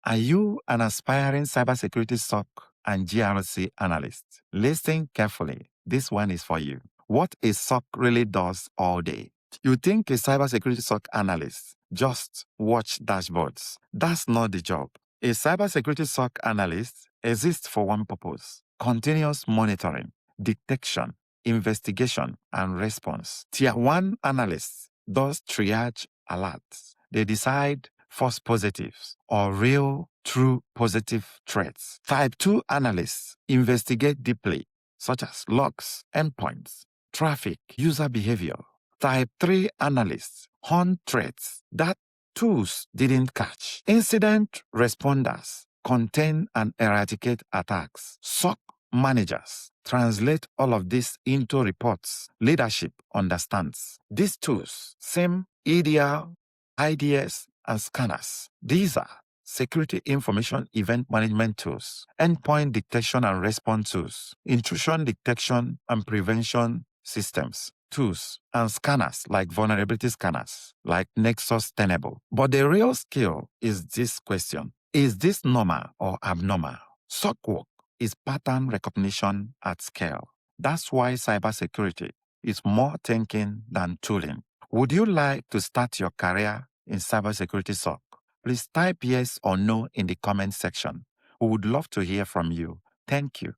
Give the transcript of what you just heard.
Are you an aspiring cybersecurity SOC and GRC analyst? Listen carefully. This one is for you. What a SOC really does all day. You think a cybersecurity SOC analyst just watch dashboards. That's not the job. A cybersecurity SOC analyst exists for one purpose: continuous monitoring, detection, investigation, and response. Tier 1 analyst does triage alerts. They decide false positives or real, true positive threats. Type 2 analysts investigate deeply, such as logs, endpoints, traffic, user behavior. Type 3 analysts hunt threats that tools didn't catch. Incident responders contain and eradicate attacks. SOC managers translate all of this into reports leadership understands. These tools, SIEM, EDR, IDS, and scanners. These are security information event management tools, endpoint detection and response tools, intrusion detection and prevention systems, tools, and scanners like vulnerability scanners, like Nexus Tenable. But the real skill is this question: is this normal or abnormal? SOC work is pattern recognition at scale. That's why cybersecurity is more thinking than tooling. Would you like to start your career in cybersecurity SOC? Please type yes or no in the comment section. We would love to hear from you. Thank you.